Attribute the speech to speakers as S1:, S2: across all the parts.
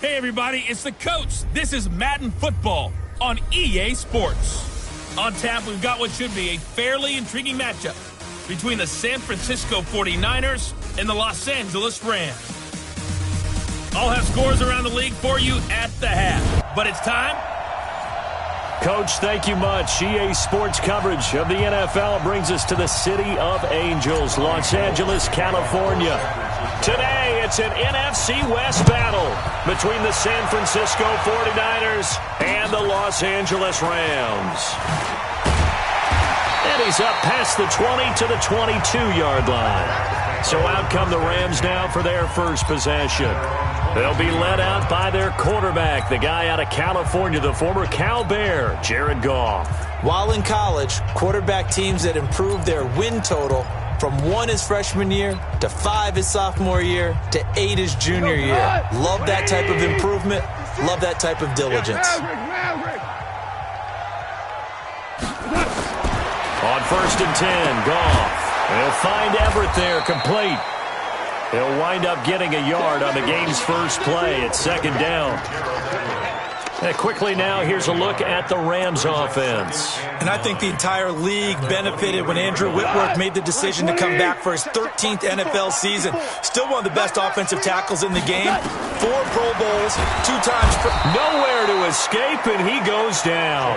S1: Hey everybody, it's the coach. This is Madden Football on EA Sports. On tap, we've got what should be a fairly intriguing matchup between the San Francisco 49ers and the Los Angeles Rams. I'll have scores around the league for you at the half, but it's time.
S2: Coach, thank you much. EA Sports coverage of the NFL brings us to the City of Angels, Los Angeles, California. Today, it's an NFC West battle between the San Francisco 49ers and the Los Angeles Rams. And he's up past the 20 to the 22-yard line. So out come the Rams now for their first possession. They'll be led out by their quarterback, the guy out of California, the former Cal Bear, Jared Goff.
S3: While in college, quarterback teams that improved their win total from 1 his freshman year to 5 his sophomore year to 8 his junior year. Love that type of improvement. Love that type of diligence.
S2: On 1st and 10, Goff. He'll find Everett there, complete. He'll wind up getting a yard on the game's first play at 2nd down. And quickly now, here's a look at the Rams offense.
S3: And I think the entire league benefited when Andrew Whitworth made the decision to come back for his 13th NFL season. Still one of the best offensive tackles in the game. 4 Pro Bowls, 2 times.
S2: Nowhere to escape, and he goes down.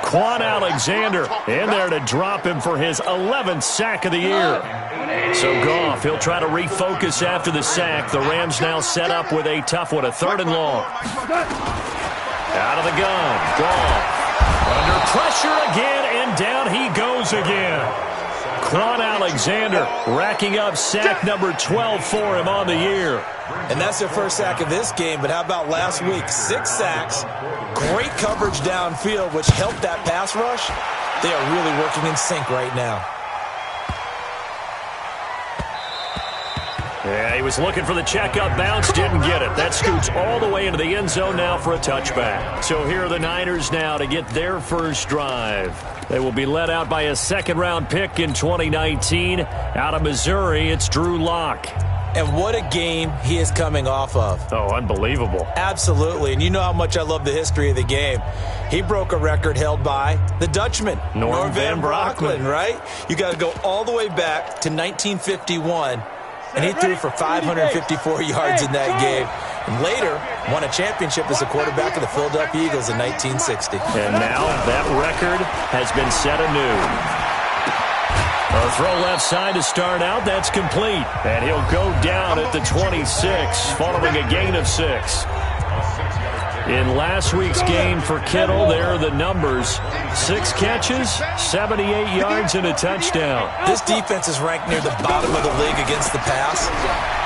S2: Quan Alexander in there to drop him for his 11th sack of the year. So Goff, he'll try to refocus after the sack. The Rams now set up with a tough one, a 3rd and long. Out of the gun, Goff. Under pressure again, and down he goes again. Quan Alexander racking up sack number 12 for him on the year.
S3: And that's their first sack of this game, but how about last week? 6 sacks, great coverage downfield, which helped that pass rush. They are really working in sync right now.
S2: Yeah, he was looking for the checkup bounce, didn't get it. That scoots all the way into the end zone now for a touchback. So here are the Niners now to get their first drive. They will be led out by a 2nd-round pick in 2019. Out of Missouri, it's Drew Lock.
S3: And what a game he is coming off of.
S2: Oh, unbelievable.
S3: Absolutely, and you know how much I love the history of the game. He broke a record held by the Dutchman, Norm Van Brocklin, right? You got to go all the way back to 1951. And he threw for 554 yards in that game. And later, won a championship as a quarterback of the Philadelphia Eagles in 1960.
S2: And now that record has been set anew. A throw left side to start out. That's complete. And he'll go down at the 26, following a gain of 6. In last week's game for Kittle, there are the numbers. 6 catches, 78 yards, and a touchdown.
S3: This defense is ranked near the bottom of the league against the pass.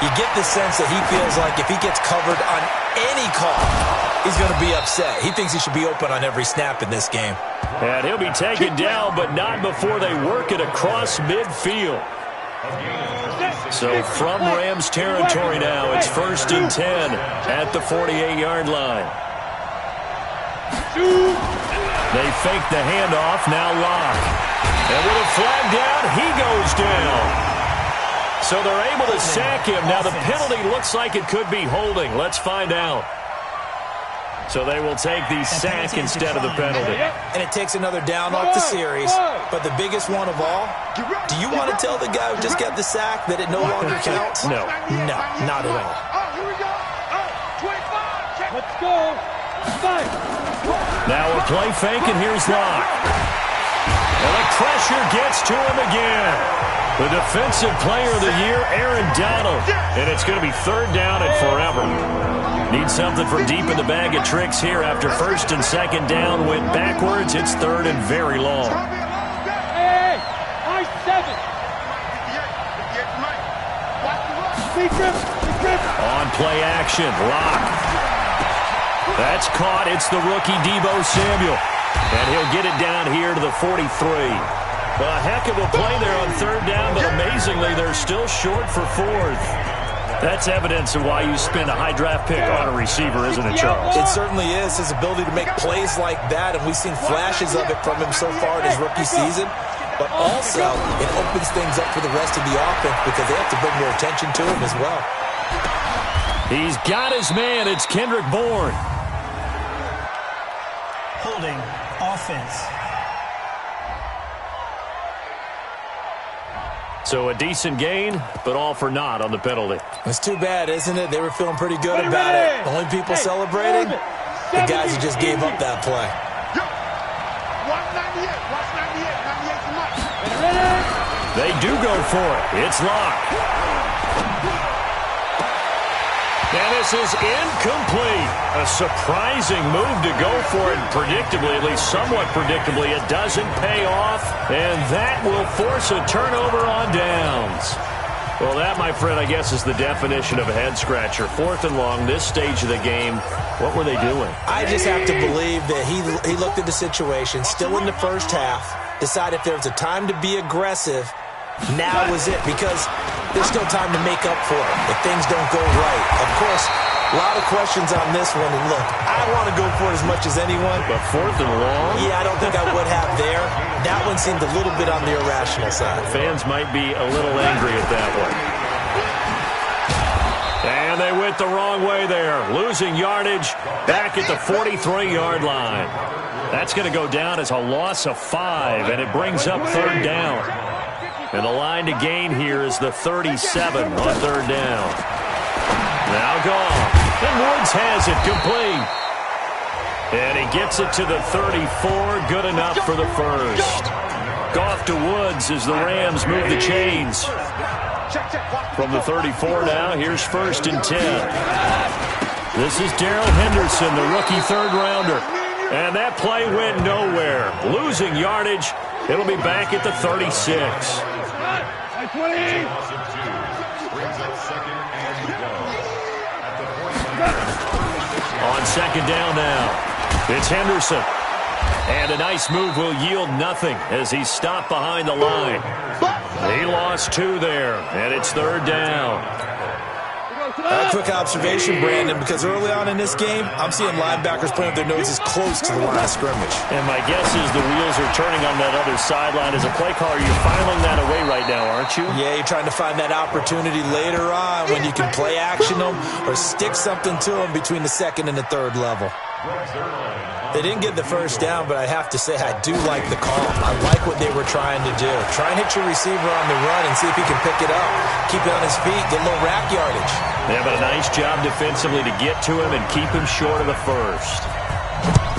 S3: You get the sense that he feels like if he gets covered on any call, he's going to be upset. He thinks he should be open on every snap in this game.
S2: And he'll be taken down, but not before they work it across midfield. So from Rams territory now, it's 1st and 10 at the 48-yard line. They fake the handoff, now Lock. And with a flag down, he goes down. So they're able to sack him. Now the penalty looks like it could be holding. Let's find out. So they will take the sack instead of the penalty.
S3: And it takes another down off the series. But the biggest one of all, do you want to tell the guy who just got the sack that it no longer counts?
S2: No.
S3: No, not at all.
S4: Let's go.
S2: Now a play fake, and here's Lock. And the pressure gets to him again. The defensive player of the year, Aaron Donald. And it's going to be 3rd down and forever. Need something from deep in the bag of tricks here after 1st and 2nd down. Went backwards. It's 3rd and very long.
S4: Hey, I-7.
S2: On play action, Lock. That's caught. It's the rookie Deebo Samuel. And he'll get it down here to the 43. A heck of a play there on 3rd down, but amazingly, they're still short for 4th. That's evidence of why you spend a high draft pick on a receiver, isn't it, Charles?
S3: It certainly is. His ability to make plays like that, and we've seen flashes of it from him so far in his rookie season. But also, it opens things up for the rest of the offense because they have to bring more attention to him as well.
S2: He's got his man. It's Kendrick Bourne.
S5: Holding offense.
S2: So a decent gain, but all for naught on the penalty.
S3: It's too bad, isn't it? They were feeling pretty good about it. The only people celebrating, the guys who just gave up that play.
S2: They do go for it. It's locked. And this is incomplete. A surprising move to go for it. Predictably, at least somewhat predictably, it doesn't pay off. And that will force a turnover on downs. Well, that, my friend, I guess is the definition of a head-scratcher. 4th and long, this stage of the game. What were they doing?
S3: I just have to believe that he looked at the situation, still in the first half, decided if there was a time to be aggressive, now was it, because there's still time to make up for it if things don't go right. Of course, a lot of questions on this one, and look, I want to go for it as much as anyone.
S2: But 4th and long?
S3: Yeah, I don't think I would have there. That one seemed a little bit on the irrational side.
S2: Fans might be a little angry at that one. And they went the wrong way there, losing yardage back at the 43-yard line. That's going to go down as a loss of 5, and it brings up 3rd down. And the line to gain here is the 37 on 3rd down. Now gone. And Woods has it complete. And he gets it to the 34. Good enough for the first. Goff to Woods as the Rams move the chains. From the 34 now, here's 1st and 10. This is Darrell Henderson, the rookie 3rd-rounder. And that play went nowhere. Losing yardage. It'll be back at the 36. On 2nd down now, it's Henderson. And a nice move will yield nothing as he's stopped behind the line. He lost 2 there, and it's 3rd down.
S3: A quick observation, Brandon, because early on in this game, I'm seeing linebackers putting their noses close to the line of scrimmage.
S2: And my guess is the wheels are turning on that other sideline. As a play caller, you're filing that away right now, aren't you?
S3: Yeah, you're trying to find that opportunity later on when you can play action them or stick something to them between the 2nd and the 3rd level. They didn't get the first down, but I have to say I do like the call. I like what they were trying to do. Try and hit your receiver on the run and see if he can pick it up. Keep it on his feet, get a little rack yardage.
S2: Yeah, but a nice job defensively to get to him and keep him short of the first.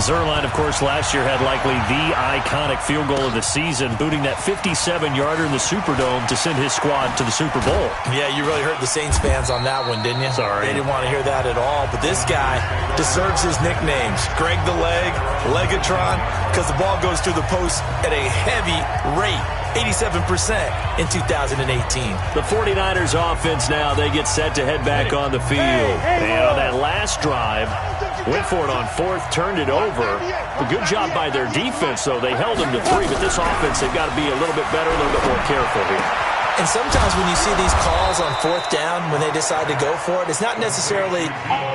S2: Zuerlein, of course, last year had likely the iconic field goal of the season, booting that 57-yarder in the Superdome to send his squad to the Super Bowl.
S3: Yeah, you really hurt the Saints fans on that one, didn't you?
S2: Sorry.
S3: They didn't want to hear that at all. But this guy deserves his nicknames. Greg the Leg, Legatron, because the ball goes through the post at a heavy rate. 87% in 2018.
S2: The 49ers offense now, they get set to head back on the field. And on that last drive, went for it on 4th, turned it over. A good job by their defense, though. They held them to 3, but this offense, they've got to be a little bit better, a little bit more careful here.
S3: And sometimes when you see these calls on 4th down, when they decide to go for it, it's not necessarily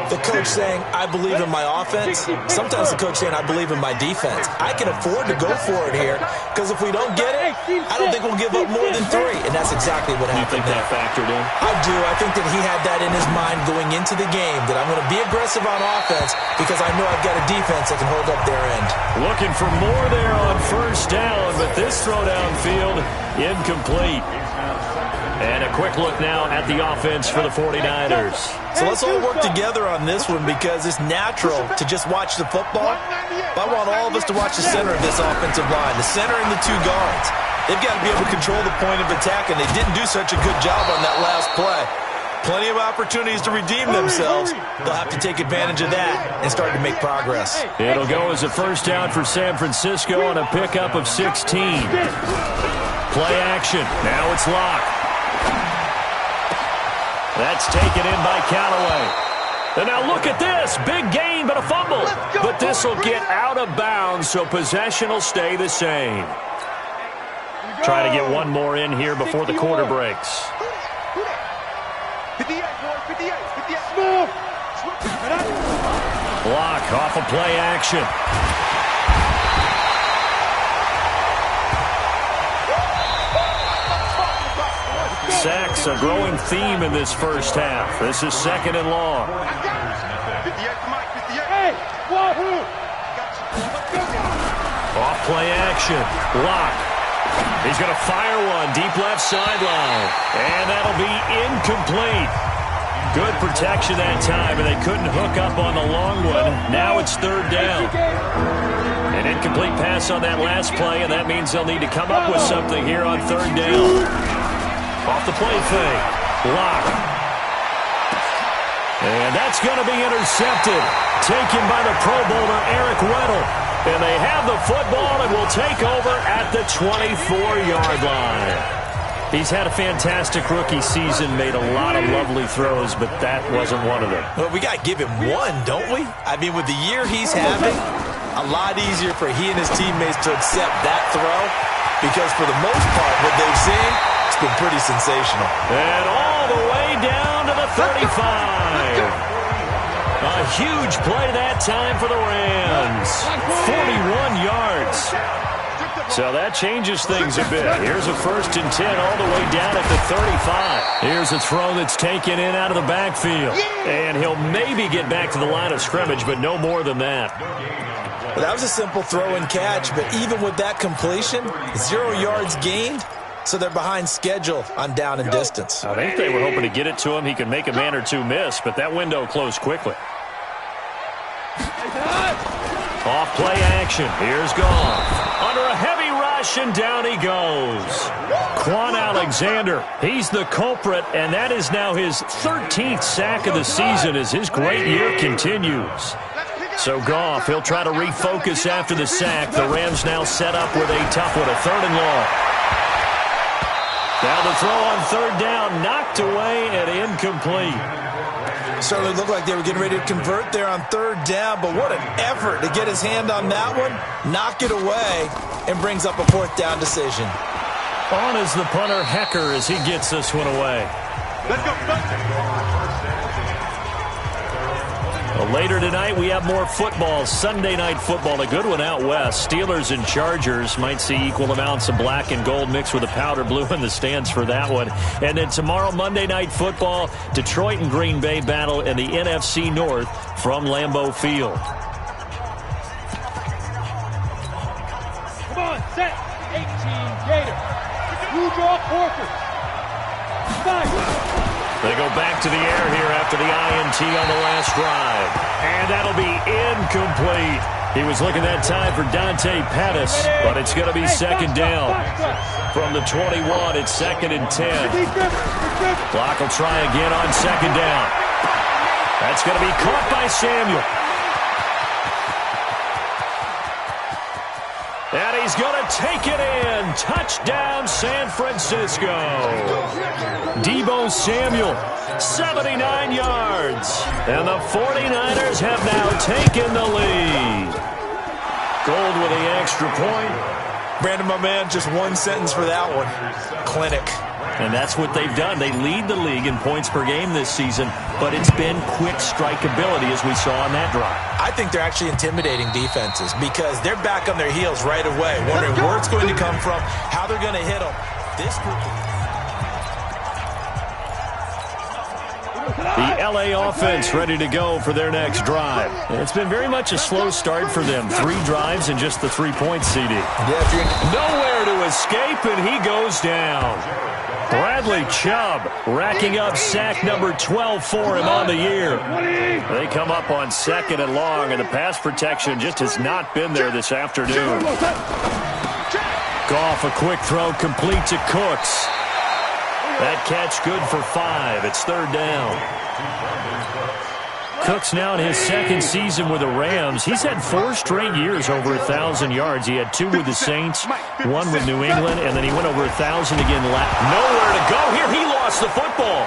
S3: the coach saying, I believe in my offense. Sometimes the coach saying, I believe in my defense. I can afford to go for it here, because if we don't get it, I don't think we'll give up more than 3. And that's exactly what happened.
S2: You think that factored in?
S3: I do. I think that he had that in his mind going into the game, that I'm going to be aggressive on offense because I know I've got a defense that can hold up their end.
S2: Looking for more there on 1st down, but this throw downfield, incomplete. And a quick look now at the offense for the 49ers.
S3: So let's all work together on this one because it's natural to just watch the football. But I want all of us to watch the center of this offensive line, the center and the 2 guards. They've got to be able to control the point of attack, and they didn't do such a good job on that last play. Plenty of opportunities to redeem themselves. They'll have to take advantage of that and start to make progress.
S2: It'll go as a 1st down for San Francisco on a pickup of 16. Play action. Now it's locked. That's taken in by Callaway. And now look at this. Big gain, but a fumble. But this will get out of bounds, so possession will stay the same. Try to get one more in here before the quarter breaks. Block off of play action. Sack It's a growing theme in this first half. This is 2nd and long.
S4: Hey, Wahoo!
S2: Off play action. Lock. He's going to fire one deep left sideline. And that'll be incomplete. Good protection that time, and they couldn't hook up on the long one. Now it's 3rd down. An incomplete pass on that last play, and that means they'll need to come up with something here on 3rd down. Off the play fake. Lock. And that's going to be intercepted. Taken by the Pro Bowler, Eric Weddle. And they have the football and will take over at the 24-yard line. He's had a fantastic rookie season, made a lot of lovely throws, but that wasn't one of them.
S3: Well, we got to give him one, don't we? I mean, with the year he's having, a lot easier for he and his teammates to accept that throw because for the most part, what they've seen, it's been pretty sensational.
S2: And all the way down to the 35. A huge play that time for the Rams. 41 yards. So that changes things a bit. Here's a 1st and 10 all the way down at the 35. Here's a throw that's taken in out of the backfield. And he'll maybe get back to the line of scrimmage, but no more than that.
S3: Well, that was a simple throw and catch, but even with that completion, 0 yards gained, so they're behind schedule on down and distance.
S2: I think they were hoping to get it to him. He could make a man or two miss, but that window closed quickly. Off play action. Here's Goff. Under a heavy rush, and down he goes. Quan Alexander, he's the culprit, and that is now his 13th sack of the season as his great year continues. So Goff, he'll try to refocus after the sack. The Rams now set up with a tough one, a 3rd and long. Now the throw on 3rd down, knocked away and incomplete.
S3: Certainly looked like they were getting ready to convert there on 3rd down, but what an effort to get his hand on that one, knock it away, and brings up a 4th down decision.
S2: On is the punter, Hecker, as he gets this one away.
S4: Let's go.
S2: Well, later tonight, we have more football, Sunday night football, a good one out west. Steelers and Chargers might see equal amounts of black and gold mixed with a powder blue in the stands for that one. And then tomorrow, Monday night football, Detroit and Green Bay battle in the NFC North from Lambeau Field.
S4: Come on, set. 18 Gator. You draw quarters. Nice.
S2: They go back to the air here after the INT on the last drive. And that'll be incomplete. He was looking that time for Dante Pettis, but it's going to be 2nd down. From the 21, it's 2nd and 10. Clock will try again on 2nd down. That's going to be caught by Samuel. And he's going to take it in. Touchdown, San Francisco. Deebo Samuel, 79 yards. And the 49ers have now taken the lead. Gold with the extra point.
S3: Brandon, my man, just one sentence for that one. Clinic.
S2: And that's what they've done. They lead the league in points per game this season, but it's been quick strikeability as we saw on that drive.
S3: I think they're actually intimidating defenses because they're back on their heels right away, wondering where it's going to come from, how they're going to hit them. This group.
S2: The LA offense ready to go for their next drive. It's been very much a slow start for them. 3 drives and just the 3-point CD.
S3: Yeah,
S2: nowhere to escape, and he goes down. Bradley Chubb racking up sack number 12 for him on the year. They come up on 2nd and long, and the pass protection just has not been there this afternoon. Goff, a quick throw complete to Cooks. That catch good for 5. It's 3rd down. Cooks now in his 2nd season with the Rams. He's had 4 straight years over 1,000 yards. He had 2 with the Saints, 1 with New England, and then he went over 1,000 again. Nowhere to go here. He lost the football.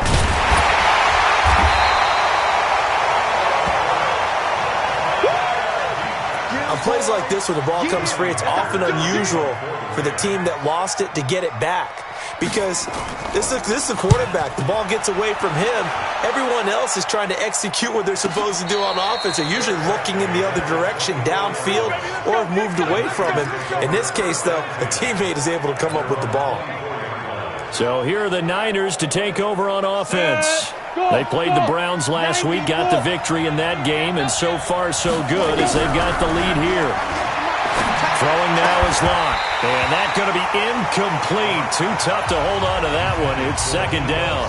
S3: On plays like this where the ball comes free, it's often unusual for the team that lost it to get it back. Because this is the quarterback. The ball gets away from him. Everyone else is trying to execute what they're supposed to do on offense. They're usually looking in the other direction, downfield, or have moved away from him. In this case, though, a teammate is able to come up with the ball.
S2: So here are the Niners to take over on offense. They played the Browns last week, got the victory in that game, and so far so good as they've got the lead here. Throwing now is Locke, and that's going to be incomplete. Too tough to hold on to that one. It's second down.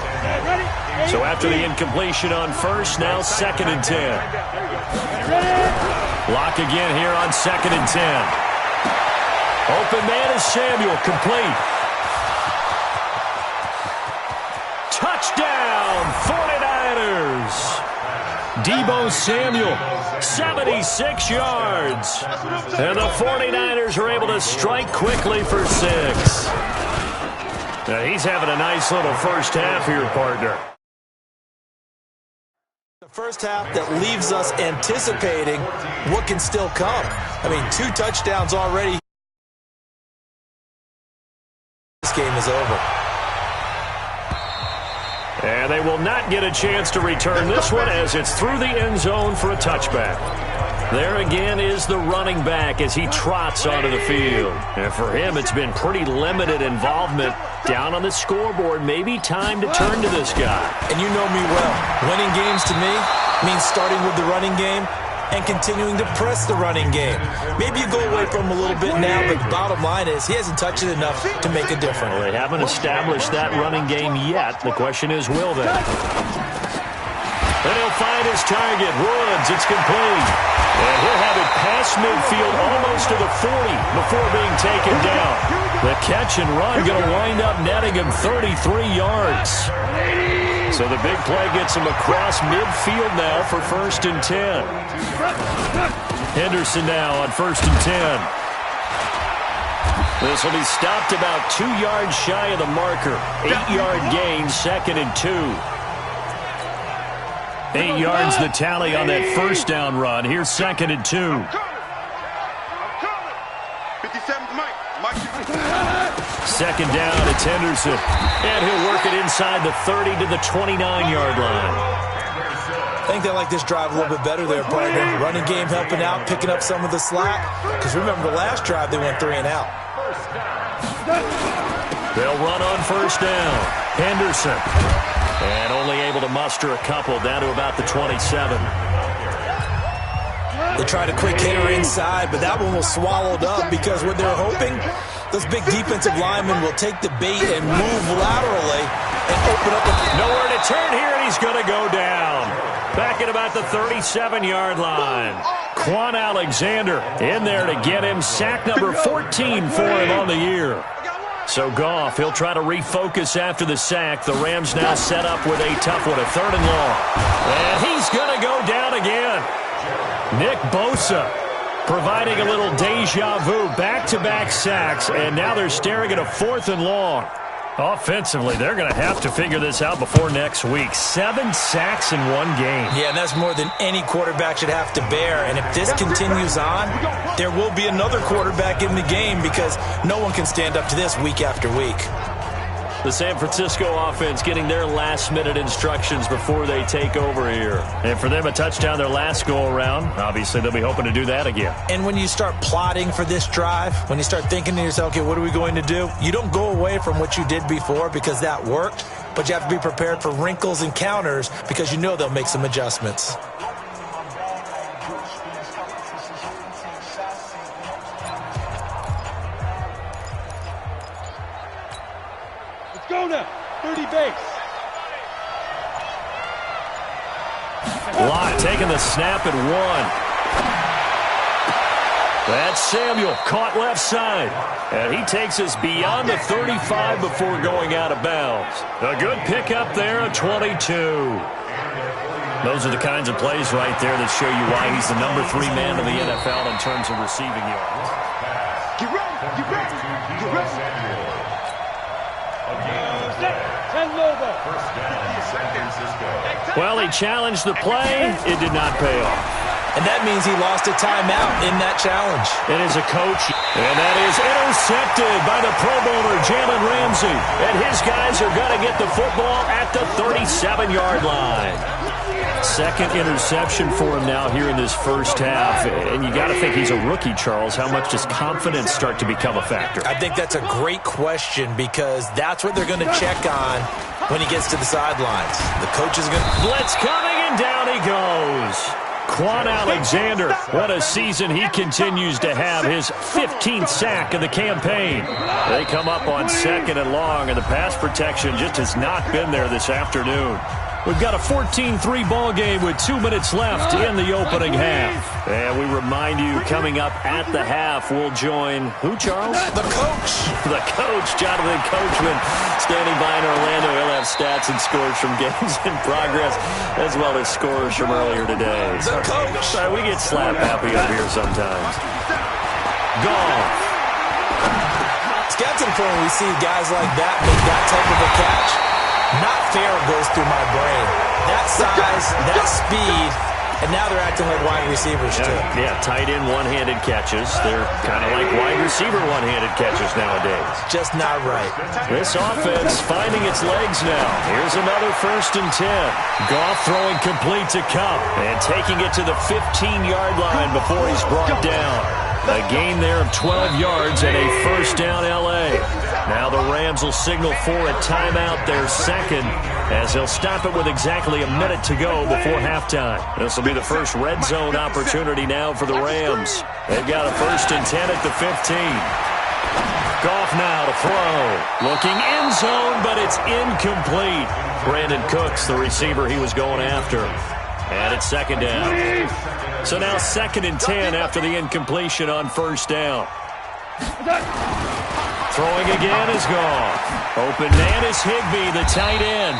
S2: So after the incompletion on first, now 2nd and 10. Locke again here on 2nd and 10. Open man is Samuel, complete. Touchdown, 49ers. Debo Samuel, 76 yards. And the 49ers are able to strike quickly for 6. Now he's having a nice little first half here, partner.
S3: The first half that leaves us anticipating what can still come. I mean, 2 touchdowns already. This game is over.
S2: And they will not get a chance to return this one as it's through the end zone for a touchback. There again is the running back as he trots onto the field. And for him, it's been pretty limited involvement down on the scoreboard. Maybe time to turn to this guy.
S3: And you know me well. Winning games to me means starting with the running game and continuing to press the running game. Maybe you go away from him a little bit now, but the bottom line is he hasn't touched it enough to make a difference.
S2: Well, they haven't established that running game yet. The question is, will they? And he'll find his target. Woods, it's complete. And he'll have it past midfield almost to the 40 before being taken down. The catch and run going to wind up netting him 33 yards. So the big play gets him across midfield now for 1st and 10. Henderson now on 1st and 10. This will be stopped about 2 yards shy of the marker. 8-yard gain, 2nd and 2. 8 yards the tally on that first down run. Here's 2nd and 2. 2nd down, it's Henderson. And he'll work it inside the 30 to the 29-yard line.
S3: I think they like this drive a little bit better there, partner. Running game helping out, picking up some of the slack. Because remember, the last drive they went 3 and out.
S2: They'll run on 1st down. Henderson. And only able to muster a couple down to about the 27.
S3: They tried a quick hitter inside, but that one was swallowed up because what they're hoping, those big defensive linemen will take the bait and move laterally and open up.
S2: Nowhere to turn here, and he's going to go down. Back at about the 37-yard line. Quan Alexander in there to get him. Sack number 14 for him on the year. So Goff, he'll try to refocus after the sack. The Rams now set up with a tough one, a 3rd and long. And he's going to go down again. Nick Bosa providing a little deja vu, back-to-back sacks, and now they're staring at a 4th and long. Offensively, they're going to have to figure this out before next week. 7 sacks in one game.
S3: Yeah, and that's more than any quarterback should have to bear. And if this continues on, there will be another quarterback in the game because no one can stand up to this week after week.
S2: The San Francisco offense getting their last-minute instructions before they take over here. And for them, a touchdown their last go-around. Obviously, they'll be hoping to do that again.
S3: And when you start plotting for this drive, when you start thinking to yourself, okay, what are we going to do? You don't go away from what you did before because that worked, but you have to be prepared for wrinkles and counters because you know they'll make some adjustments.
S4: Go now, 30 base.
S2: Lott taking the snap at 1. That's Samuel, caught left side. And he takes us beyond the 35 before going out of bounds. A good pickup there, a 22. Those are the kinds of plays right there that show you why he's the number 3 man in the NFL in terms of receiving yards.
S4: Get ready, get ready, get ready.
S2: Well, he challenged the play. It did not pay off.
S3: And that means he lost a timeout in that challenge.
S2: And as a coach, and that is intercepted by the Pro Bowler, Jalen Ramsey. And his guys are going to get the football at the 37-yard line. Second interception for him now here in this first half. And you got to think he's a rookie, Charles. How much does confidence start to become a factor?
S3: I think that's a great question because that's what they're going to check on when he gets to the sidelines. The coach is going to...
S2: Blitz coming, and down he goes. Quan Alexander, what a season he continues to have, his 15th sack of the campaign. They come up on 2nd and long, and the pass protection just has not been there this afternoon. We've got a 14-3 ball game with 2 minutes left in the opening half. And we remind you, coming up at the half, we'll join who, Charles?
S3: The coach.
S2: The coach, Jonathan Coachman, standing by in Orlando. He'll have stats and scores from games in progress, as well as scores from earlier today.
S3: The coach.
S2: Sorry, we get slap happy up here sometimes. Goff.
S3: It's got to the point where we see guys like that make that type of a catch. Not fair goes through my brain. That size, that speed, and now they're acting like wide receivers too.
S2: Yeah, tight end one-handed catches. They're kind of like wide receiver one-handed catches nowadays.
S3: Just not right.
S2: This offense finding its legs now. Here's another 1st and 10. Goff throwing complete to Kupp and taking it to the 15-yard line before he's brought down. A gain there of 12 yards and a 1st down L.A. Now the Rams will signal for a timeout, their second, as they'll stop it with exactly a minute to go before halftime. This will be the first red zone opportunity now for the Rams. They've got a 1st and 10 at the 15. Goff now to throw. Looking end zone, but it's incomplete. Brandon Cooks, the receiver he was going after. And it's 2nd down. So now 2nd and 10 after the incompletion on 1st down. Throwing again is Goff. Open man is Higbee, the tight end.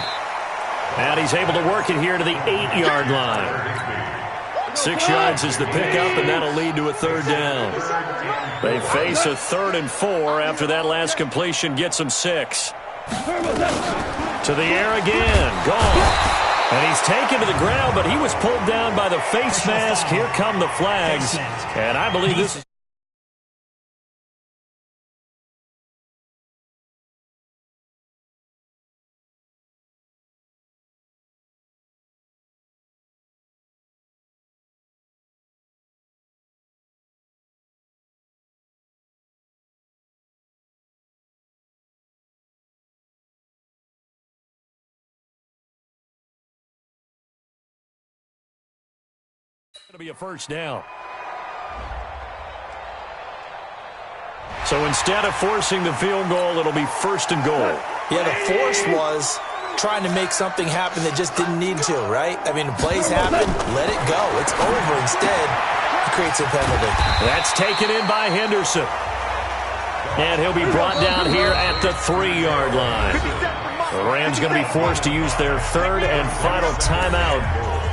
S2: And he's able to work it here to the 8-yard line. 6 yards is the pickup, and that'll lead to a 3rd down. They face a 3rd and 4 after that last completion gets them 6. To the air again. Goff. And he's taken to the ground, but he was pulled down by the face mask. Here come the flags. And I believe this is... It'll be a 1st down. So instead of forcing the field goal, it'll be 1st and goal.
S3: Yeah, the force was trying to make something happen that just didn't need to, right? I mean, plays happen, let it go. It's over. Instead, he creates a penalty.
S2: That's taken in by Henderson. And he'll be brought down here at the 3-yard line. The Rams going to be forced to use their 3rd and final timeout,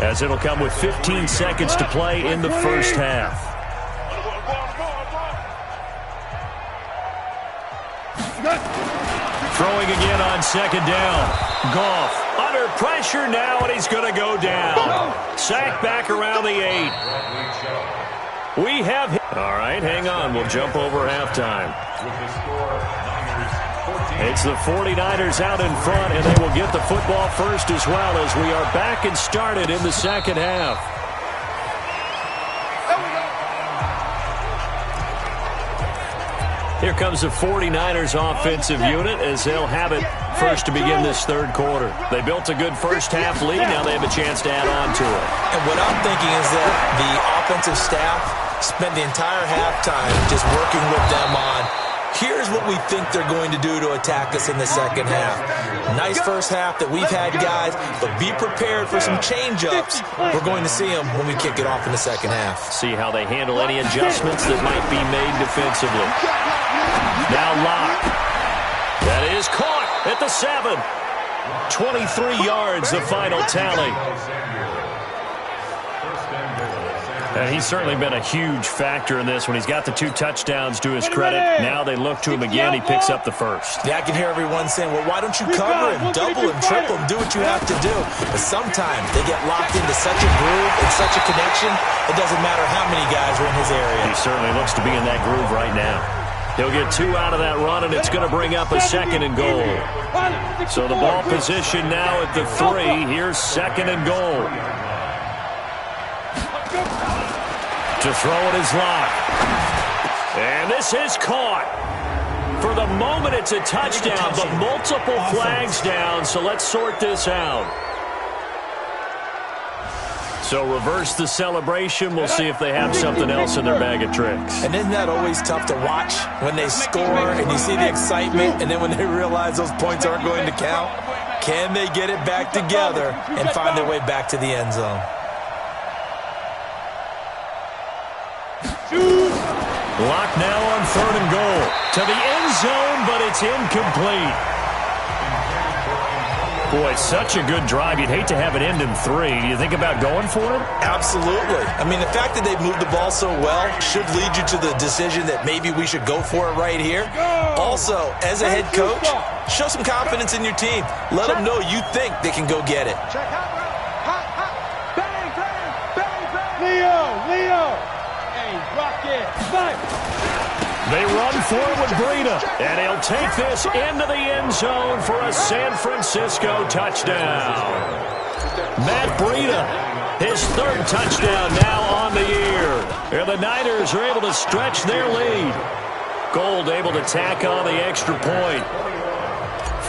S2: as it'll come with 15 seconds to play in the first half. Throwing again on 2nd down. Goff under pressure now, and he's going to go down. Sacked back around the 8. We have... All right, hang on. We'll jump over halftime. It's the 49ers out in front, and they will get the football first as well, as we are back and started in the 2nd half. Here comes the 49ers offensive unit as they'll have it first to begin this 3rd quarter. They built a good first half lead. Now they have a chance to add on to it.
S3: And what I'm thinking is that the offensive staff spent the entire halftime just working with them on, here's what we think they're going to do to attack us in the 2nd half. Nice first half that we've had, guys, but be prepared for some change-ups. We're going to see them when we kick it off in the 2nd half.
S2: See how they handle any adjustments that might be made defensively. Now Locke. That is caught at the 7. 23 yards, the final tally. And he's certainly been a huge factor in this when he's got the 2 touchdowns to his credit. Now they look to him again. He picks up the 1st.
S3: Yeah, I can hear everyone saying, well, why don't you cover him, double him, triple him, do what you have to do. But sometimes they get locked into such a groove and such a connection, it doesn't matter how many guys are in his area.
S2: He certainly looks to be in that groove right now. He'll get 2 out of that run, and it's going to bring up a 2nd and goal. So the ball position now at the 3. Here's 2nd and goal. To throw it is Locke. And this is caught. For the moment, it's a touchdown, but multiple flags down, so let's sort this out. So reverse the celebration. We'll see if they have something else in their bag of tricks.
S3: And isn't that always tough to watch when they score and you see the excitement, and then when they realize those points aren't going to count? Can they get it back together and find their way back to the end zone?
S2: Locke now on 3rd and goal. To the end zone, but it's incomplete. Boy, such a good drive. You'd hate to have it end in 3. Do you think about going for it?
S3: Absolutely. I mean, the fact that they've moved the ball so well should lead you to the decision that maybe we should go for it right here. Also, as a head coach, show some confidence in your team. Let them know you think they can go get it.
S4: Leo. Hey, rock it.
S2: They run forward with Breida, and he'll take this into the end zone for a San Francisco touchdown. Matt Breida, his 3rd touchdown now on the year. And the Niners are able to stretch their lead. Gold able to tack on the extra point.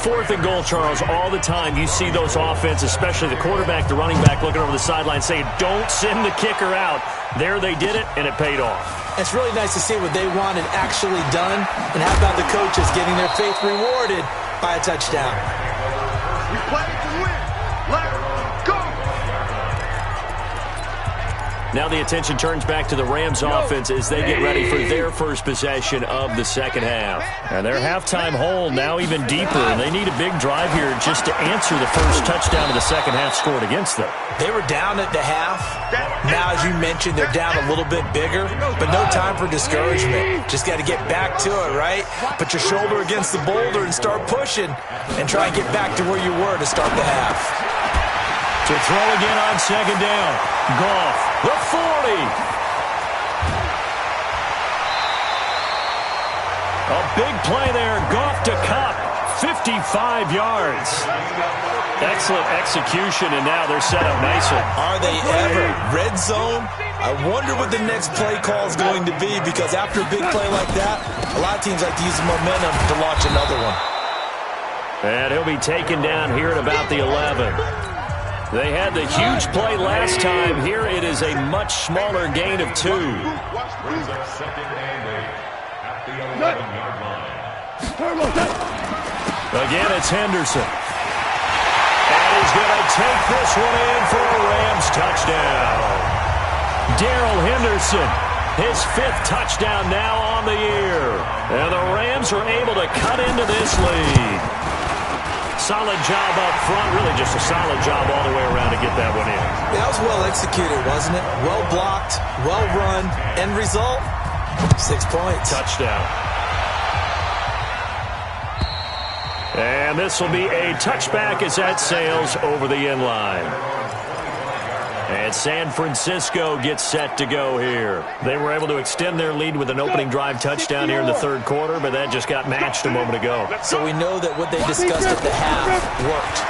S2: 4th and goal, Charles. All the time you see those offenses, especially the quarterback, the running back, looking over the sideline saying, don't send the kicker out. There they did it, and it paid off.
S3: It's really nice to see what they wanted actually done. And how about the coaches getting their faith rewarded by a touchdown?
S6: We play to win. Let's go.
S2: Now the attention turns back to the Rams offense as they get ready for their first possession of the second half. And their halftime hole now even deeper, and they need a big drive here just to answer the first touchdown of the second half scored against them.
S3: They were down at the half. Now, as you mentioned, they're down a little bit bigger, but no time for discouragement. Just got to get back to it, right? Put your shoulder against the boulder and start pushing and try and get back to where you were to start the half.
S2: To throw again on second down. Goff, the 40. A big play there. Goff to Kupp, 55 yards. Excellent execution, and now they're set up nicely.
S3: Are they ever? Red zone? I wonder what the next play call is going to be, because after a big play like that, a lot of teams like to use the momentum to launch another one.
S2: And he'll be taken down here at about the 11. They had the huge play last time. Here it is a much smaller gain of 2.
S6: Brings up second and 8 at the 11-yard line.
S2: Again, it's Henderson. And he's going to take this one in for a Rams touchdown. Darrell Henderson, his 5th touchdown now on the year. And the Rams are able to cut into this lead. Solid job up front, really just a solid job all the way around to get that one in.
S3: Yeah, that was well executed, wasn't it? Well blocked, well run. End result, 6 points.
S2: Touchdown. And this will be a touchback as that sails over the end line. And San Francisco gets set to go here. They were able to extend their lead with an opening drive touchdown here in the 3rd quarter, but that just got matched a moment ago.
S3: So we know that what they discussed at the half worked.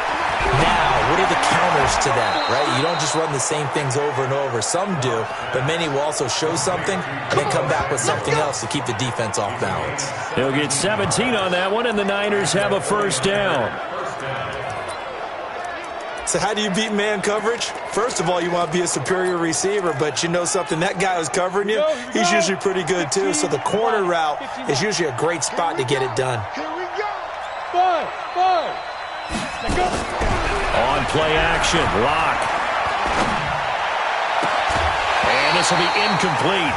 S3: Now, what are the counters to that, right? You don't just run the same things over and over. Some do, but many will also show something and then come back with something else to keep the defense off balance.
S2: He'll get 17 on that one, and the Niners have a first down.
S3: So how do you beat man coverage? First of all, you want to be a superior receiver, but you know something, that guy who's covering you, he's usually pretty good too. So the corner route is usually a great spot to get it done.
S6: Here we go.
S4: 5. Let's go.
S2: On play action, Locke. And this will be incomplete.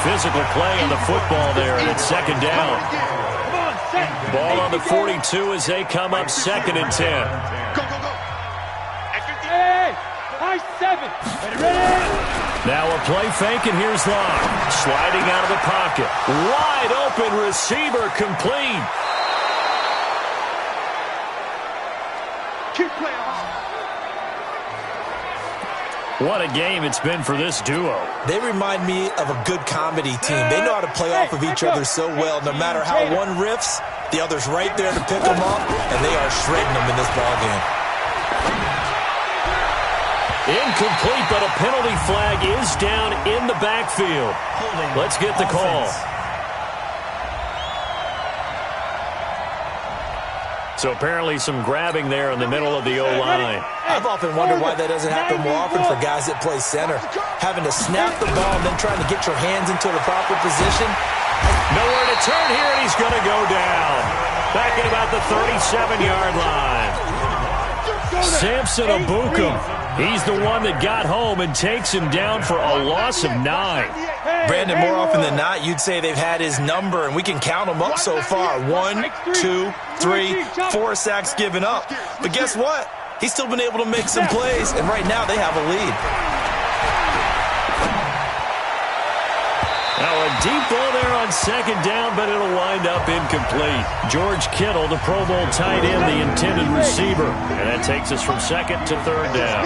S2: Physical play on the football there, and it's second down. Ball on the 42 as they come up 2nd and 10.
S6: Go.
S4: Hey, high 7. Ready?
S2: Now a play fake, and here's Locke. Sliding out of the pocket. Wide open receiver, complete.
S6: Keep playing.
S2: What a game it's been for this duo.
S3: They remind me of a good comedy team. They know how to play off of each other so well. No matter how one riffs, the other's right there to pick them up, and they are shredding them in this ballgame.
S2: Incomplete, but a penalty flag is down in the backfield. Let's get the call. So apparently some grabbing there in the middle of the O-line.
S3: I've often wondered why that doesn't happen more often for guys that play center. Having to snap the ball and then trying to get your hands into the proper position.
S2: Nowhere to turn here, and he's going to go down. Back at about the 37-yard line. Samson Abukum. He's the one that got home and takes him down for a loss of 9.
S3: Brandon, more often than not, you'd say they've had his number, and we can count them up so far. 1, 2, 3, 4 sacks given up. But guess what? He's still been able to make some plays, and right now they have a lead.
S2: Now a deep ball there on second down, but it'll wind up incomplete. George Kittle, the Pro Bowl tight end, the intended receiver. And that takes us from second to third down.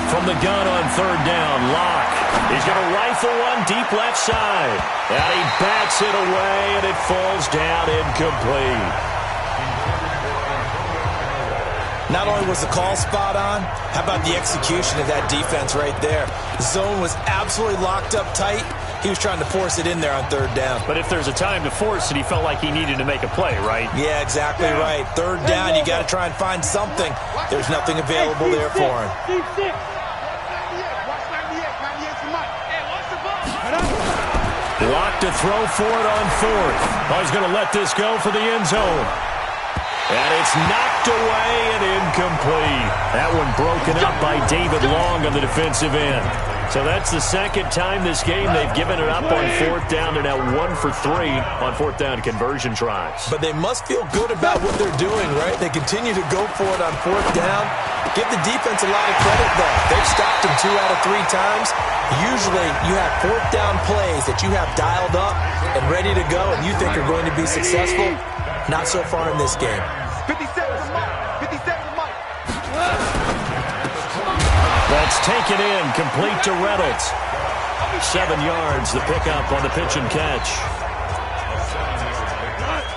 S2: From the gun on third down, Locke. He's going to rifle one deep left side. And he bats it away, and it falls down incomplete.
S3: Not only was the call spot on, how about the execution of that defense right there? The zone was absolutely locked up tight. He was trying to force it in there on third down.
S2: But if there's a time to force it, he felt like he needed to make a play, right?
S3: Yeah, exactly right. Third down, you got to try and find something. There's nothing available there for him.
S2: Locked to throw for it on fourth. Oh, he's going to let this go for the end zone. And it's knocked away and incomplete. That one broken up by David Long on the defensive end. So that's the second time this game they've given it up on fourth down. They're now 1 for 3 on fourth down conversion tries.
S3: But they must feel good about what they're doing, right? They continue to go for it on fourth down. Give the defense a lot of credit, though. They've stopped them 2 out of 3 times. Usually you have fourth down plays that you have dialed up and ready to go and you think are going to be successful. Not so far in this game.
S6: 57 to Mike. 57 to Mike.
S2: That's taken in, complete to Reynolds. 7 yards, the pickup on the pitch and catch.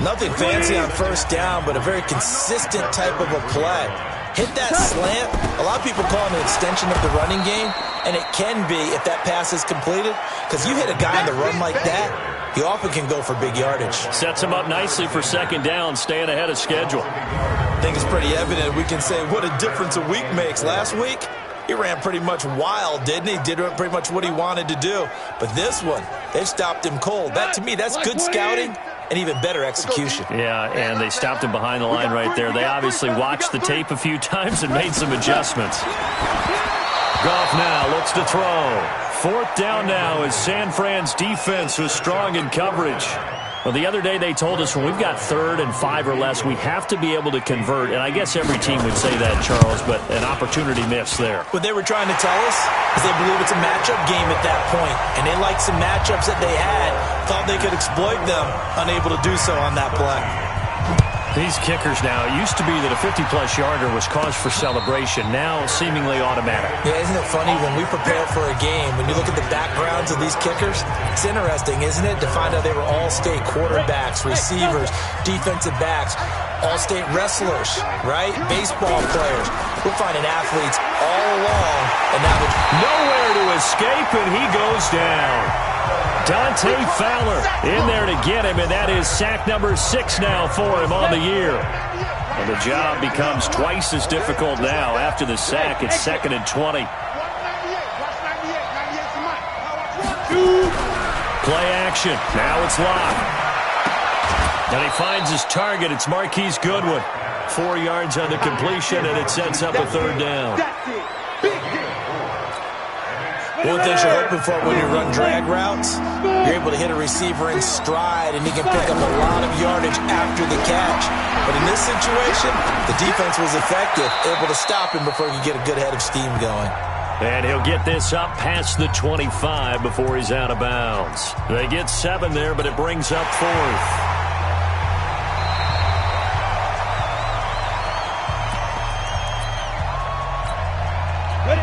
S3: Nothing fancy on first down, but a very consistent type of a play. Hit that slant. A lot of people call it an extension of the running game, and it can be if that pass is completed, because you hit a guy on the run like that, he often can go for big yardage.
S2: Sets him up nicely for second down, staying ahead of schedule.
S3: I think it's pretty evident. We can say what a difference a week makes. Last week, he ran pretty much wild, didn't he? Did pretty much what he wanted to do. But this one, they've stopped him cold. That, to me, that's good scouting and even better execution.
S2: Yeah, and they stopped him behind the line right there. They obviously watched the tape a few times and made some adjustments. Goff now looks to throw. Fourth down now as San Fran's defense was strong in coverage. Well, the other day they told us when we've got 3rd and 5 or less, we have to be able to convert. And I guess every team would say that, Charles, but an opportunity miss there.
S3: What they were trying to tell us is they believe it's a matchup game at that point. And they liked some matchups that they had, thought they could exploit them, unable to do so on that play.
S2: These kickers now, it used to be that a 50-plus yarder was cause for celebration, now seemingly automatic.
S3: Yeah, isn't it funny when we prepare for a game, when you look at the backgrounds of these kickers, it's interesting, isn't it, to find out they were all-state quarterbacks, receivers, defensive backs, all-state wrestlers, right? Baseball players. We're finding athletes all along, and now
S2: nowhere to escape, and he goes down. Dante Fowler in there to get him, and that is sack number 6 now for him on the year. And the job becomes twice as difficult now after the sack. It's 2nd and 20. Play action. Now it's Locke. And he finds his target. It's Marquise Goodwin. 4 yards on the completion, and it sets up a 3rd down.
S3: One thing you're hoping for when you run drag routes, you're able to hit a receiver in stride, and he can pick up a lot of yardage after the catch. But in this situation, the defense was effective, able to stop him before he could get a good head of steam going.
S2: And he'll get this up past the 25 before he's out of bounds. They get 7 there, but it brings up 4th.
S4: Ready?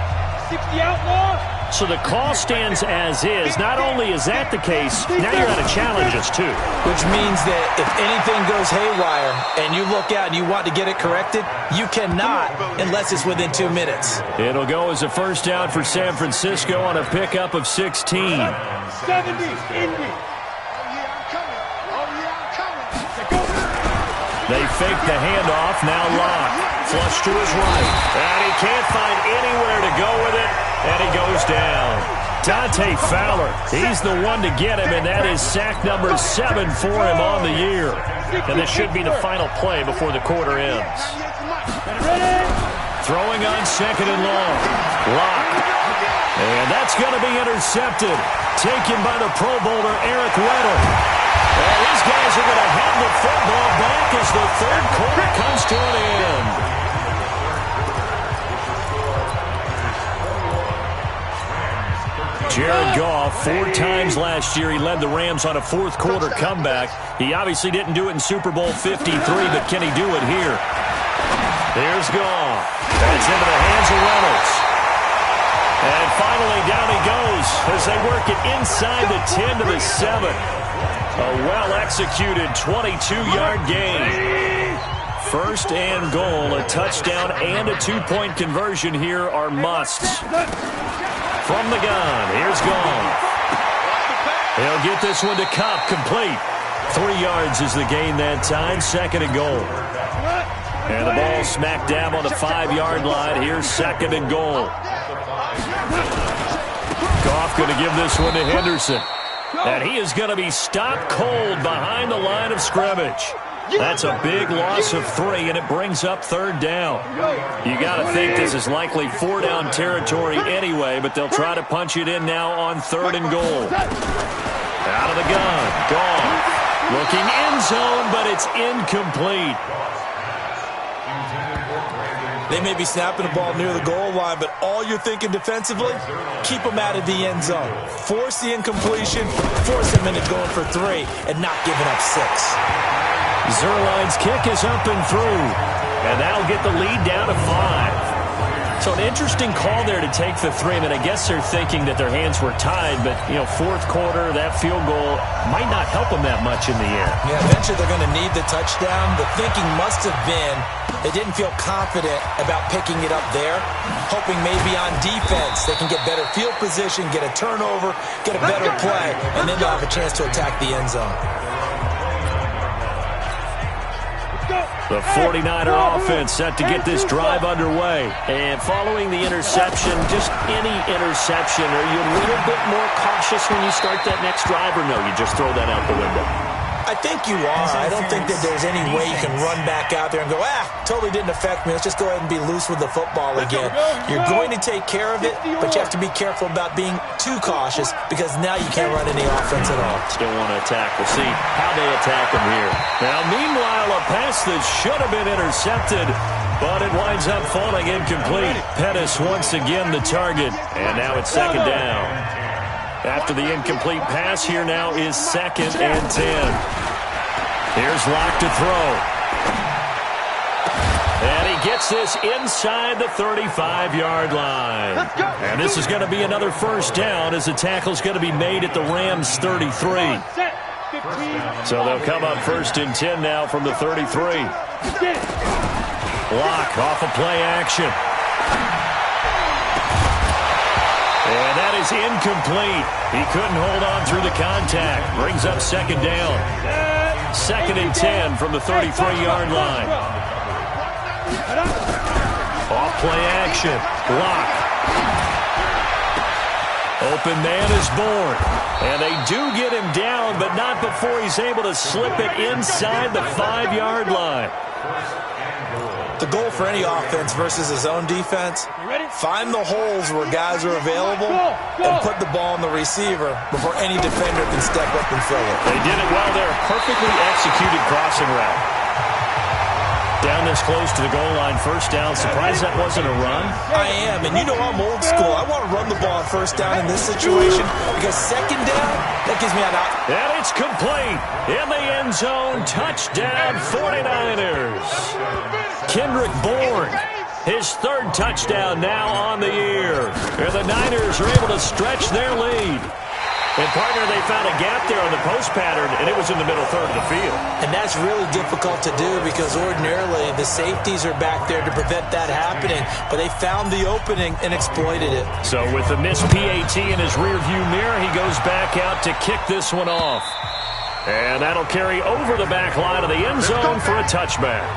S4: 60 outlaws.
S2: So the call stands as is. Not only is that the case, now you're out of challenges too.
S3: Which means that if anything goes haywire and you look out and you want to get it corrected, you cannot unless it's within 2 minutes.
S2: It'll go as a first down for San Francisco on a pickup of 16.
S4: 70, Indy.
S2: They fake the handoff, now Locke. Flush to his right. And he can't find anywhere to go with it, and he goes down. Dante Fowler, he's the one to get him, and that is sack number 7 for him on the year. And this should be the final play before the quarter ends. Throwing on second and long. Locke. And that's going to be intercepted. Taken by the Pro Bowler, Eric Weddle. And these guys are going to hand the football back as the third quarter comes to an end. Jared Goff, 4 times last year, he led the Rams on a fourth quarter comeback. He obviously didn't do it in Super Bowl 53, but can he do it here? There's Goff. That's into the hands of Reynolds. And finally, down he goes as they work it inside the 10 to the 7. A well-executed 22-yard gain. First and goal, a touchdown and a 2-point conversion here are musts. From the gun, here's Goff. He'll get this one to Kupp, complete. 3 yards is the gain that time, second and goal. And the ball smack dab on the 5-yard line. Here's second and goal. Goff going to give this one to Henderson. And he is going to be stopped cold behind the line of scrimmage. That's a big loss of 3, and it brings up third down. You got to think this is likely 4-down territory anyway, but they'll try to punch it in now on third and goal. Out of the gun, Goff. Looking end zone, but it's incomplete.
S3: They may be snapping the ball near the goal line, but all you're thinking defensively, keep them out of the end zone. Force the incompletion, force them into going for 3, and not giving up 6.
S2: Zerline's kick is up and through, and that'll get the lead down to 5. So an interesting call there to take the 3. I mean, I guess they're thinking that their hands were tied, but, you know, fourth quarter, that field goal might not help them that much in the end.
S3: Yeah, eventually they're going to need the touchdown. The thinking must have been they didn't feel confident about picking it up there, hoping maybe on defense they can get better field position, get a turnover, get a better play, and then they'll have a chance to attack the end zone.
S2: The 49er offense set to get this drive underway. And following the interception, just any interception, are you a little bit more cautious when you start that next drive, or no, you just throw that out the window?
S3: I think you are. I don't think that there's any way you can run back out there and go, totally didn't affect me. Let's just go ahead and be loose with the football again. You're going to take care of it, but you have to be careful about being too cautious because now you can't run any offense at all.
S2: Still want to attack. We'll see how they attack him here. Now, meanwhile, a pass that should have been intercepted, but it winds up falling incomplete. Pettis once again the target, and now it's second down. After the incomplete pass, here now is second and 10. Here's Locke to throw. And he gets this inside the 35-yard line. And this is going to be another first down as the tackle's going to be made at the Rams' 33. So they'll come up first and 10 now from the 33. Locke off of play action. And that is incomplete. He couldn't hold on through the contact. Brings up second down. Second and 10 from the 33-yard line. Off play action. Locke. Open man is born. And they do get him down, but not before he's able to slip it inside the 5-yard line.
S3: The goal for any offense versus his own defense, find the holes where guys are available and put the ball on the receiver before any defender can step up and fill it.
S2: They did it well there. Perfectly executed crossing route. Down this close to the goal line, first down. Surprised that wasn't a run?
S3: I am, and you know I'm old school. I want to run the ball on first down in this situation because second down, that gives me an out.
S2: And it's complete. In the end zone, touchdown 49ers. Kendrick Bourne His third touchdown now on the year. And the Niners are able to stretch their lead. And, partner, they found a gap there on the post pattern, and it was in the middle third of the field. And that's really difficult to do because ordinarily the safeties are back there to prevent that happening. But they found the opening and exploited it. So with the missed PAT in his rearview mirror, he goes back out to kick this one off. And that'll carry over the back line of the end zone for a touchback.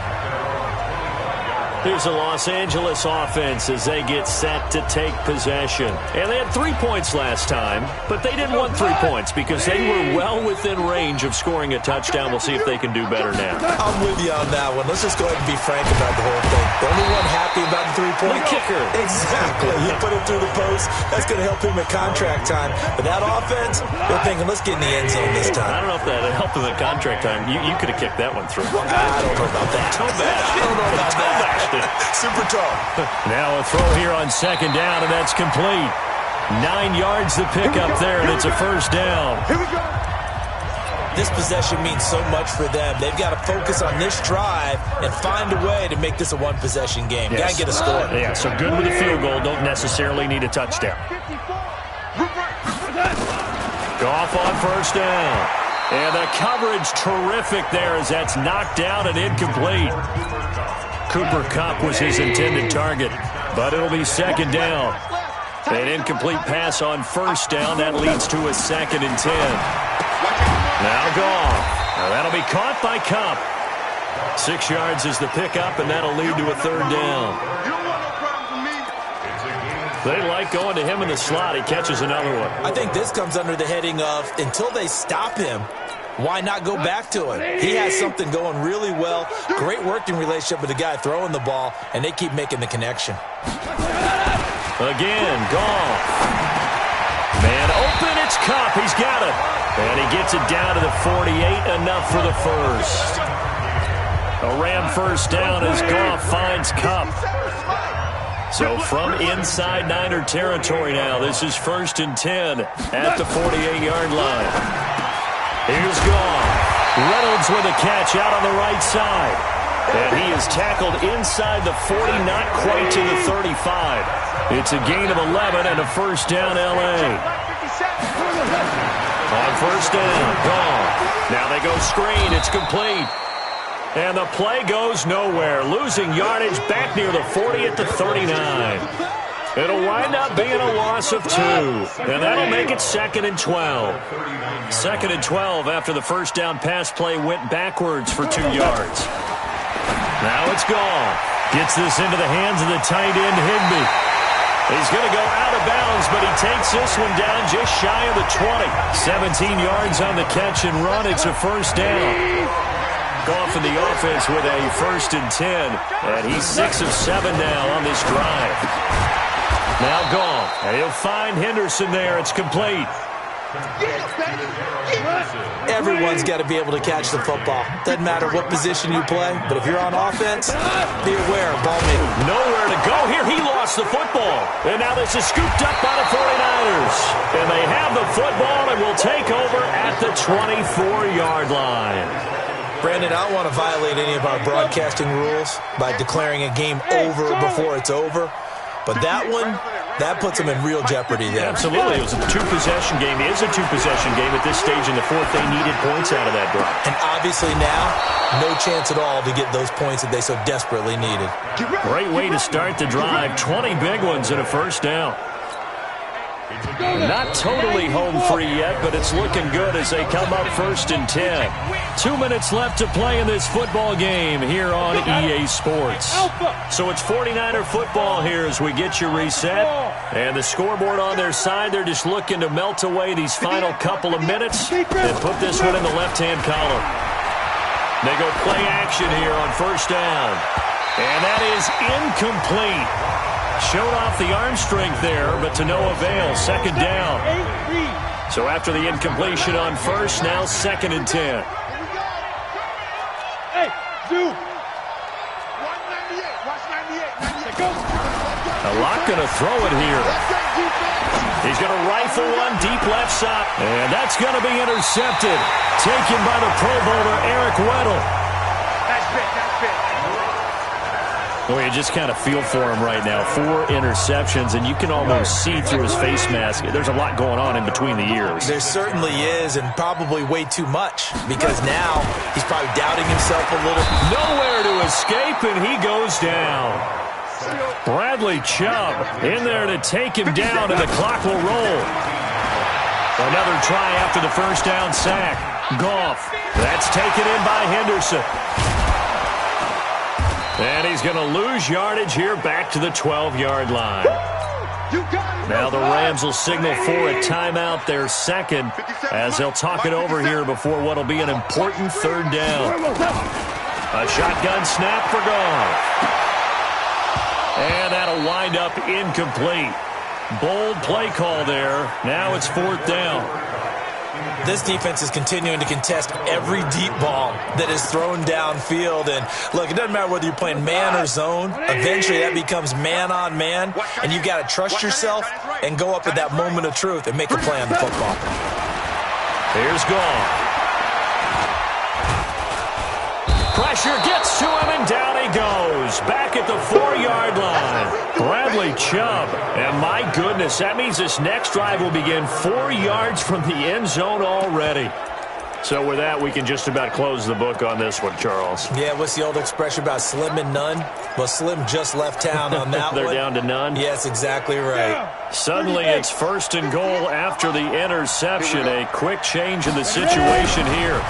S2: Here's the Los Angeles offense as they get set to take possession. And they had 3 points last time, but they didn't want 3 points because they were well within range of scoring a touchdown. We'll see if they can do better now. I'm with you on that one. Let's just go ahead and be frank about the whole thing. The only one happy about the 3-point kicker. Exactly. You put it through the post. That's going to help him at contract time. But that offense, they're thinking, let's get in the end zone this time. I don't know if that helped him at contract time. You could have kicked that one through. I don't know about that. Toe bash. I don't know about that. Super tall. Now a throw here on second down, and that's complete. 9 yards to pick up there, and it's a first down. Here we go. This possession means so much for them. They've got to focus on this drive and find a way to make this a one-possession game. Got to get a score. Yeah, so good with a field goal. Don't necessarily need a touchdown. Goff on first down. And the coverage terrific there as that's knocked down and incomplete. Cooper Kupp was his intended target, but it'll be second down. An incomplete pass on first down. That leads to a 2nd and 10. Now Goff. Now that'll be caught by Kupp. 6 yards is the pickup, and that'll lead to a 3rd down. They like going to him in the slot. He catches another one. I think this comes under the heading of until they stop him, why not go back to him? He has something going really well. Great working relationship with the guy throwing the ball, and they keep making the connection. Again, Goff. Man open, it's Kupp. He's got it. And he gets it down to the 48, enough for the first. A Ram first down as Goff finds Kupp. So from inside Niner territory now, this is 1st and 10 at the 48-yard line. Here's Goff. Reynolds with a catch out on the right side. And he is tackled inside the 40, not quite to the 35. It's a gain of 11 and a first down L.A. On first down, Goff. Now they go screen. It's complete. And the play goes nowhere. Losing yardage back near the 40 at the 39. It'll wind up being a loss of 2. And that'll make it 2nd and 12. 2nd and 12 after the first down pass play went backwards for 2 yards. Now it's Goff. Gets this into the hands of the tight end, Higbee. He's going to go out of bounds, but he takes this one down just shy of the 20. 17 yards on the catch and run. It's a first down. Goff in the offense with a 1st and 10. And he's 6 of 7 now on this drive. Now Goff. He'll find Henderson there. It's complete. Everyone's got to be able to catch the football. Doesn't matter what position you play, but if you're on offense, be aware of ball making. Nowhere to go here. He lost the football. And now this is scooped up by the 49ers. And they have the football and will take over at the 24-yard line. Brandon, I don't want to violate any of our broadcasting rules by declaring a game over before it's over. But that one, that puts them in real jeopardy there. Absolutely. It was a 2-possession game. It is a 2-possession game at this stage in the 4th. They needed points out of that drive. And obviously now, no chance at all to get those points that they so desperately needed. Great way to start the drive. 20 big ones and a first down. Not totally home free yet, but it's looking good as they come up 1st and 10. 2 minutes left to play in this football game here on EA Sports. So it's 49er football here as we get you reset. And the scoreboard on their side, they're just looking to melt away these final couple of minutes and put this one in the left-hand column. They go play action here on first down. And that is incomplete. Showed off the arm strength there, but to no avail. 2nd down. So after the incompletion on first, now 2nd and 10.
S4: Hey, Zoo.
S2: A lot going to throw it here. He's going to rifle one deep left side. And that's going to be intercepted. Taken by the Pro Bowler, Eric Weddle.
S4: That's big, that's big.
S2: Well, you just kind of feel for him right now. 4 interceptions, and you can almost see through his face mask. There's a lot going on in between the ears.
S3: There certainly is, and probably way too much, because now he's probably doubting himself a little.
S2: Nowhere to escape, and he goes down. Bradley Chubb in there to take him down, and the clock will roll. Another try after the first down sack. Goff. That's taken in by Henderson. And he's going to lose yardage here back to the 12-yard line. Now the Rams will signal for a timeout, their second, as they'll talk it over here before what will be an important third down. A shotgun snap for Goff. And that'll wind up incomplete. Bold play call there. Now it's 4th down.
S3: This defense is continuing to contest every deep ball that is thrown downfield. And, look, it doesn't matter whether you're playing man or zone. Eventually that becomes man-on-man, and you've got to trust yourself and go up at that moment of truth and make a play on the football.
S2: Here's Goff. Pressure gets to him, and down he goes. Back at the 4-yard line. Bradley Chubb. And my goodness, that means this next drive will begin 4 yards from the end zone already. So with that, we can just about close the book on this one, Charles.
S3: Yeah, what's the old expression about slim and none? Well, Slim just left town on that
S2: They're
S3: one.
S2: down to none?
S3: Yes, exactly right.
S2: Suddenly it's 1st and goal after the interception. A quick change in the situation here.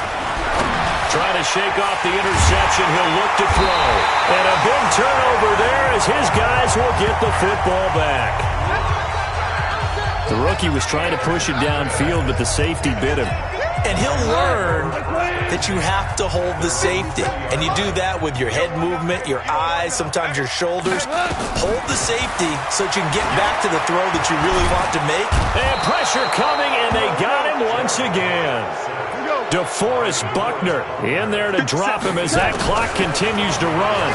S2: Trying to shake off the interception. He'll look to throw. And a big turnover there as his guys will get the football back. The rookie was trying to push it downfield, but the safety bit him.
S3: And he'll learn that you have to hold the safety. And you do that with your head movement, your eyes, sometimes your shoulders. Hold the safety so that you can get back to the throw that you really want to make.
S2: And pressure coming, and they got him once again. DeForest Buckner in there to drop him as that clock continues to run.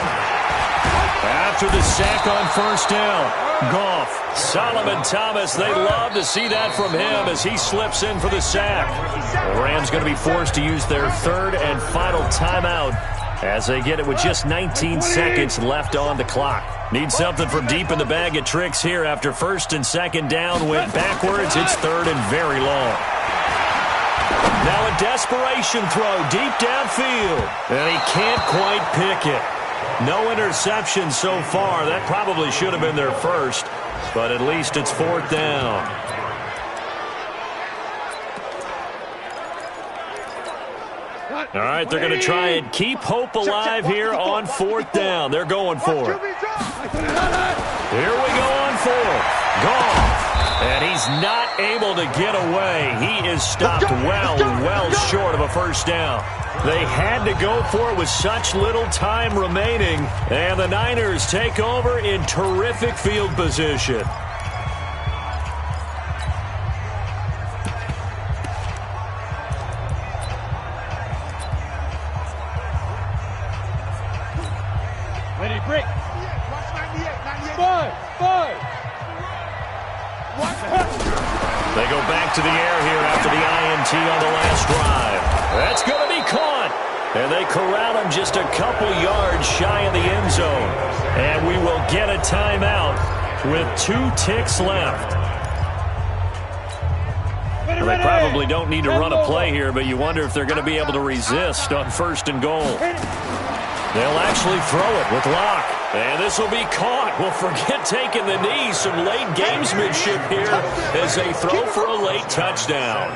S2: After the sack on 1st down, Goff, Solomon Thomas, they love to see that from him as he slips in for the sack. The Rams going to be forced to use their 3rd and final timeout as they get it with just 19 seconds left on the clock. Need something from deep in the bag of tricks here after 1st and 2nd down went backwards. It's 3rd and very long. Now a desperation throw deep downfield, and he can't quite pick it. No interception so far. That probably should have been their first, but at least it's 4th down. All right, they're going to try and keep hope alive here on 4th down. They're going for it. Here we go on 4th. Goff. And he's not able to get away. He is stopped well short of a 1st down. They had to go for it with such little time remaining. And the Niners take over in terrific field position.
S4: Ready, break. Watch 98. 5.
S2: They go back to the air here after the INT on the last drive. That's going to be caught. And they corral him just a couple yards shy of the end zone. And we will get a timeout with 2 ticks left. Well, they probably don't need to run a play here, but you wonder if they're going to be able to resist on 1st and goal. They'll actually throw it with Locke. And this will be caught. Well, forget taking the knee. Some late gamesmanship here as they throw for a late touchdown.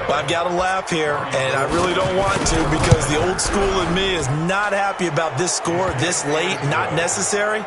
S3: Well, I've got to laugh here, and I really don't want to because the old school in me is not happy about this score this late, not necessary.